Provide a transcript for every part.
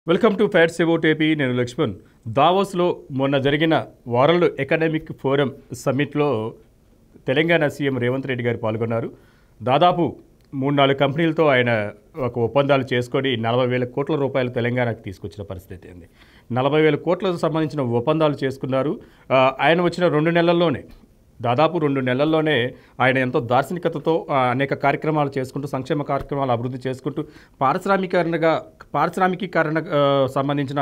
Welcome to facts about AP. నేను లక్ష్మణ్. దావోస్లో మొన్న జరిగిన వరల్డ్ ఎకనామిక్ ఫోరం సమ్మిట్లో తెలంగాణ సీఎం రేవంత్ రెడ్డి గారు పాల్గొన్నారు. దాదాపు 3-4 కంపెనీలతో ఆయన ఒక ఒప్పందాలు చేసుకొని 40,000 కోట్ల రూపాయలు తెలంగాణకు తీసుకొచ్చిన పరిస్థితి ఉంది. 40,000 కోట్లకు సంబంధించిన ఒప్పందాలు చేసుకున్నారు. ఆయన వచ్చిన 2 నెలల్లోనే దాదాపు 2 నెలల్లోనే ఆయన ఎంతో దార్శనికతతో అనేక కార్యక్రమాలు చేసుకుంటూ, సంక్షేమ కార్యక్రమాలు అభివృద్ధి చేసుకుంటూ, పారిశ్రామికీకరణ సంబంధించిన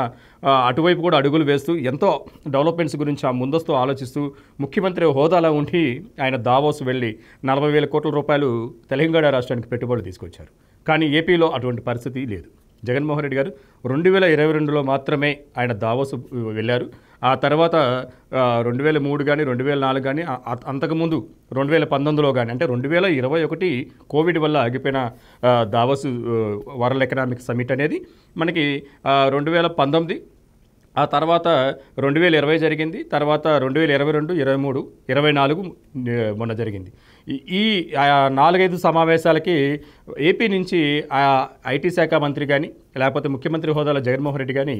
అటువైపు కూడా అడుగులు వేస్తూ ఎంతో డెవలప్మెంట్స్ గురించి ముందస్తు ఆలోచిస్తూ ముఖ్యమంత్రి హోదాలో ఉండి ఆయన దావోస్ వెళ్ళి 40,000 కోట్ల రూపాయలు తెలంగాణ రాష్ట్రానికి పెట్టుబడులు తీసుకొచ్చారు. కానీ ఏపీలో అటువంటి పరిస్థితి లేదు. జగన్మోహన్ రెడ్డి గారు 2022లో మాత్రమే ఆయన దావోస్ వెళ్ళారు. ఆ తర్వాత 2003 కానీ 2004 కానీ అంతకుముందు 2019లో కానీ, అంటే 2021 కోవిడ్ వల్ల ఆగిపోయిన దావోస్ వరల్డ్ ఎకనామిక్ సమిట్ అనేది మనకి 2019, ఆ తర్వాత 2020 జరిగింది. తర్వాత 2022, 23, 24 మొన్న జరిగింది. ఈ 4-5 సమావేశాలకి ఏపీ నుంచి ఐటీ శాఖ మంత్రి కానీ లేకపోతే ముఖ్యమంత్రి హోదాలో జగన్మోహన్ రెడ్డి కానీ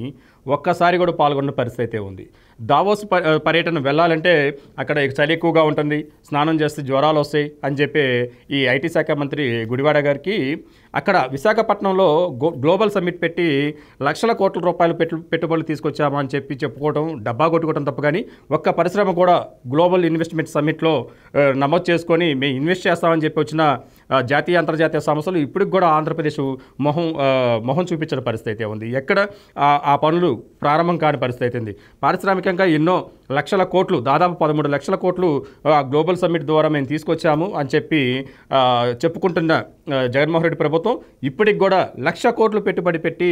ఒక్కసారి కూడా పాల్గొన్న పరిస్థితి అయితే ఉంది. దావోస్ పర్యటన వెళ్ళాలంటే అక్కడ చలి ఎక్కువగా ఉంటుంది, స్నానం చేస్తే జ్వరాలు వస్తాయి అని చెప్పి ఈ ఐటీ శాఖ మంత్రి గుడివాడ గారికి అక్కడ విశాఖపట్నంలో గ్లోబల్ సమ్మిట్ పెట్టి లక్షల కోట్ల రూపాయలు పెట్టుబడులు తీసుకొచ్చామని చెప్పి చెప్పుకోవడం, డబ్బా కొట్టుకోవడం తప్ప కానీ ఒక్క పరిశ్రమ కూడా గ్లోబల్ ఇన్వెస్ట్మెంట్ సమ్మిట్లో నమోదు చేసుకొని మేము ఇన్వెస్ట్ చేస్తామని చెప్పి వచ్చిన జాతీయ అంతర్జాతీయ సంస్థలు ఇప్పటికి కూడా ఆంధ్రప్రదేశ్ మొహం చూపించిన పరిస్థితి అయితే ఉంది. ఎక్కడ ఆ పనులు ప్రారంభం కాని పరిస్థితి ఉంది. పారిశ్రామికంగా ఎన్నో లక్షల కోట్లు, దాదాపు 13 లక్షల కోట్లు గ్లోబల్ సమ్మిట్ ద్వారా మేము తీసుకొచ్చాము అని చెప్పి చెప్పుకుంటున్న జగన్మోహన్ రెడ్డి ప్రభుత్వం ఇప్పటికి కూడా 1,00,000 కోట్లు పెట్టుబడి పెట్టి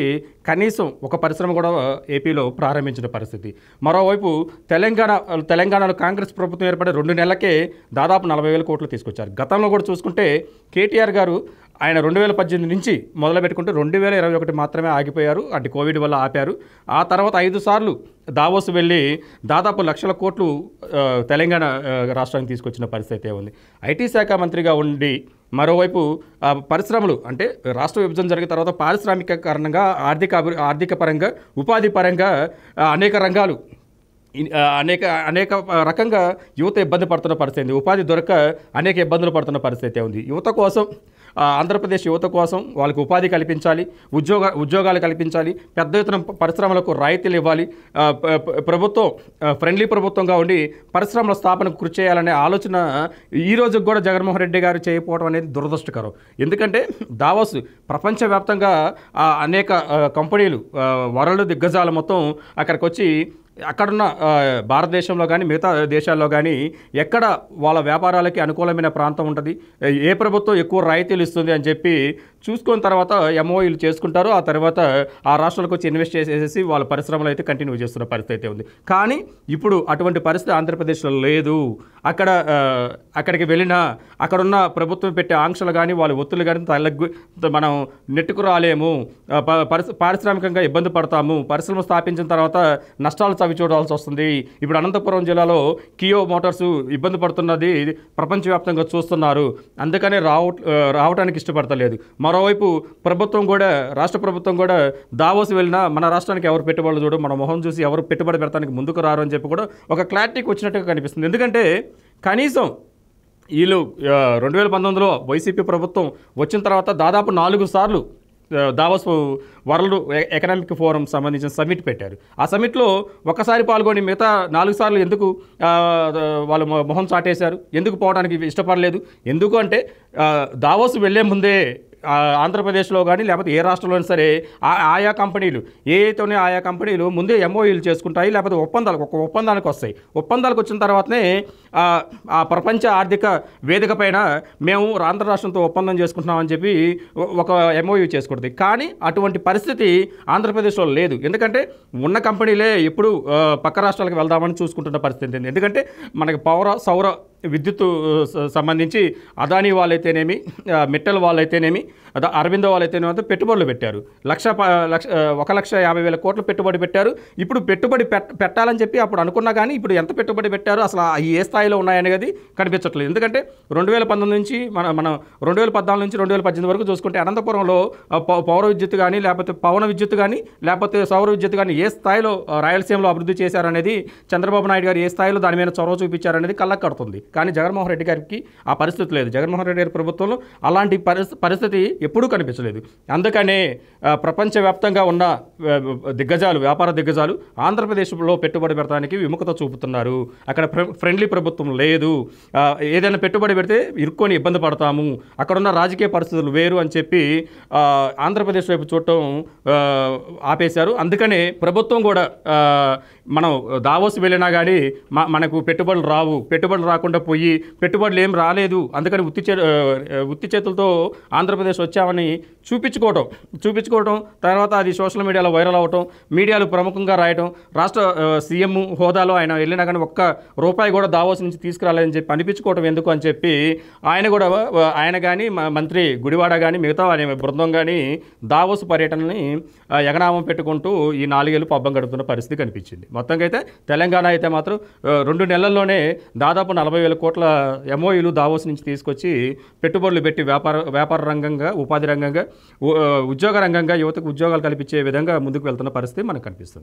కనీసం ఒక పరిశ్రమ కూడా ఏపీలో ప్రారంభించిన పరిస్థితి. మరోవైపు తెలంగాణలో కాంగ్రెస్ ప్రభుత్వం ఏర్పడే 2 నెలలకే దాదాపు 40,000 కోట్లు తీసుకొచ్చారు. గతంలో కూడా చూసుకుంటే కేటీఆర్ గారు ఆయన 2018 నుంచి మొదలు పెట్టుకుంటే 2021 మాత్రమే ఆగిపోయారు, అంటే కోవిడ్ వల్ల ఆపారు. ఆ తర్వాత 5 సార్లు దావోస్ వెళ్ళి దాదాపు 1,00,000 కోట్లు తెలంగాణ రాష్ట్రానికి తీసుకొచ్చిన పరిస్థితి ఉంది. ఐటీ శాఖ మంత్రిగా ఉండి మరోవైపు పరిశ్రమలు, అంటే రాష్ట్ర విభజన జరిగిన తర్వాత పారిశ్రామిక కారణంగా ఆర్థిక పరంగా, ఉపాధి పరంగా అనేక రంగాలు అనేక రకంగా యువత ఇబ్బంది పడుతున్న పరిస్థితి, ఉపాధి దొరక అనేక ఇబ్బందులు పడుతున్న పరిస్థితి ఉంది. యువత కోసం, ఆంధ్రప్రదేశ్ యువత కోసం వాళ్ళకి ఉపాధి కల్పించాలి, ఉద్యోగాలు కల్పించాలి, పెద్ద ఎత్తున పరిశ్రమలకు రాయితీలు ఇవ్వాలి, ప్రభుత్వం ఫ్రెండ్లీ ప్రభుత్వంగా ఉండి పరిశ్రమల స్థాపనకు కృషి చేయాలనే ఆలోచన ఈ రోజుకి కూడా జగన్మోహన్ రెడ్డి గారు చేయకపోవడం అనేది దురదృష్టకరం. ఎందుకంటే దావోస్ ప్రపంచవ్యాప్తంగా అనేక కంపెనీలు, వరల్డ్ దిగ్గజాలు మొత్తం అక్కడికి వచ్చి అక్కడున్న భారతదేశంలో కానీ మిగతా దేశాల్లో కానీ ఎక్కడ వాళ్ళ వ్యాపారాలకి అనుకూలమైన ప్రాంతం ఉంటుంది, ఏ ప్రభుత్వం ఎక్కువ రాయితీలు ఇస్తుంది అని చెప్పి చూసుకున్న తర్వాత ఎంఓయూలు చేసుకుంటారు. ఆ తర్వాత ఆ రాష్ట్రాలకు వచ్చి ఇన్వెస్ట్ చేసేసి వాళ్ళ పరిశ్రమలు అయితే కంటిన్యూ చేస్తున్న పరిస్థితి ఉంది. కానీ ఇప్పుడు అటువంటి పరిస్థితి ఆంధ్రప్రదేశ్లో లేదు. అక్కడికి వెళ్ళినా అక్కడున్న ప్రభుత్వం పెట్టే ఆంక్షలు కానీ వాళ్ళ ఒత్తులు కానీ మనం నెట్టుకు రాలేము, పారిశ్రామికంగా ఇబ్బంది పడతాము, పరిశ్రమ స్థాపించిన తర్వాత నష్టాలు చవి చూడాల్సి వస్తుంది. ఇప్పుడు అనంతపురం జిల్లాలో కియో మోటార్స్ ఇబ్బంది పడుతున్నది ప్రపంచవ్యాప్తంగా చూస్తున్నారు, అందుకనే రావడానికి ఇష్టపడతలేదు. మరోవైపు ప్రభుత్వం కూడా, రాష్ట్ర ప్రభుత్వం కూడా దావోస్ వెళ్ళినా మన రాష్ట్రానికి ఎవరు పెట్టుబడులు చూడు, మన మొహం చూసి ఎవరు పెట్టుబడి పెడతానికి ముందుకు రారు అని చెప్పి కూడా ఒక క్లారిటీకి వచ్చినట్టుగా కనిపిస్తుంది. ఎందుకంటే కనీసం వీళ్ళు 2019లో వైసీపీ ప్రభుత్వం వచ్చిన తర్వాత దాదాపు 4 సార్లు దావోస్ వరల్డ్ ఎకనామిక్ ఫోరం సంబంధించిన సమ్మిట్ పెట్టారు. ఆ సమ్మిట్లో ఒకసారి పాల్గొని మిగతా 4 సార్లు ఎందుకు వాళ్ళు మొహం చాటేశారు, ఎందుకు పోవడానికి ఇష్టపడలేదు? ఎందుకు అంటే దావోస్ వెళ్లే ముందే ఆంధ్రప్రదేశ్లో కానీ లేకపోతే ఏ రాష్ట్రంలో సరే ఆయా కంపెనీలు ఆయా కంపెనీలు ముందే ఎంఓయూలు చేసుకుంటాయి, లేకపోతే ఒప్పందానికి వస్తాయి. ఒప్పందాలకు వచ్చిన తర్వాతనే ఆ ప్రపంచ ఆర్థిక వేదిక పైన మేము ఆంధ్ర రాష్ట్రంతో ఒప్పందం చేసుకుంటున్నామని చెప్పి ఒక ఎంఓయూ చేసుకుంటుంది. కానీ అటువంటి పరిస్థితి ఆంధ్రప్రదేశ్లో లేదు. ఎందుకంటే ఉన్న కంపెనీలే ఎప్పుడు పక్క రాష్ట్రాలకు వెళ్దామని చూసుకుంటున్న పరిస్థితి. ఎందుకంటే మనకి సౌర విద్యుత్ సంబంధించి అదానీ వాళ్ళైతేనేమి, మిట్టల్ వాళ్ళైతేనేమి, అరవిందో వాళ్ళైతేనే పెట్టుబడులు పెట్టారు. 1,50,000 కోట్లు పెట్టుబడి పెట్టారు. ఇప్పుడు పెట్టుబడి పెట్టాలని చెప్పి అప్పుడు అనుకున్నా కానీ ఇప్పుడు ఎంత పెట్టుబడి పెట్టారు, అసలు ఏ స్థాయిలో ఉన్నాయనేది కనిపించట్లేదు. ఎందుకంటే 2019 నుంచి మనం 2014 నుంచి 2018 వరకు చూసుకుంటే అనంతపురంలో పౌర విద్యుత్ కానీ, లేకపోతే పవన విద్యుత్ కానీ, లేకపోతే సౌర విద్యుత్ కానీ ఏ స్థాయిలో రాయలసీమలో అభివృద్ధి చేశారనేది, చంద్రబాబు నాయుడు గారు ఏ స్థాయిలో దాని మీద చొరవ చూపించారనేది కళ్ళకు కడుతుంది. కానీ జగన్మోహన్ రెడ్డి గారికి ఆ పరిస్థితి లేదు. జగన్మోహన్ రెడ్డి గారి ప్రభుత్వంలో అలాంటి పరిస్థితి ఎప్పుడూ కనిపించలేదు. అందుకనే ప్రపంచవ్యాప్తంగా ఉన్న దిగ్గజాలు, వ్యాపార దిగ్గజాలు ఆంధ్రప్రదేశ్లో పెట్టుబడి పెడతానికి విముఖత చూపుతున్నారు. అక్కడ ఫ్రెండ్లీ ప్రభుత్వం లేదు, ఏదైనా పెట్టుబడి పెడితే ఇరుక్కొని ఇబ్బంది పడతాము, అక్కడున్న రాజకీయ పరిస్థితులు వేరు అని చెప్పి ఆంధ్రప్రదేశ్ వైపు చూడటం ఆపేశారు. అందుకనే ప్రభుత్వం కూడా మనం దావోస్ వెళ్ళినా కానీ మనకు పెట్టుబడులు రావు, పెట్టుబడులు రాకుండా పోయి పెట్టుబడులు ఏం రాలేదు, అందుకని ఉత్తి చేతులతో ఆంధ్రప్రదేశ్ వచ్చామని చూపించుకోవటం, తర్వాత అది సోషల్ మీడియాలో వైరల్ అవ్వటం, మీడియాలు ప్రముఖంగా రాయటం, రాష్ట్ర సీఎం హోదాలో ఆయన వెళ్ళినా కానీ ఒక్క రూపాయి కూడా దావోస్ నుంచి తీసుకురాలేదని చెప్పి అనిపించుకోవటం ఎందుకు అని చెప్పి ఆయన కానీ మంత్రి గుడివాడ కానీ మిగతా బృందం కానీ దావోస్ పర్యటనని ఎగనామం పెట్టుకుంటూ ఈ 4 ఏళ్ళు పబ్బం గడుపుతున్న పరిస్థితి కనిపించింది. మొత్తంగా అయితే తెలంగాణ అయితే మాత్రం 2 నెలల్లోనే దాదాపు 40,000 కోట్ల ఎంఓయూలు దావోస్ నుంచి తీసుకొచ్చి పెట్టుబడులు పెట్టి వ్యాపార రంగంగా, ఉపాధి రంగంగా, ఉద్యోగ రంగంగా యువతకు ఉద్యోగాలు కల్పించే విధంగా ముందుకు వెళ్తున్న పరిస్థితి మనకు కనిపిస్తుంది.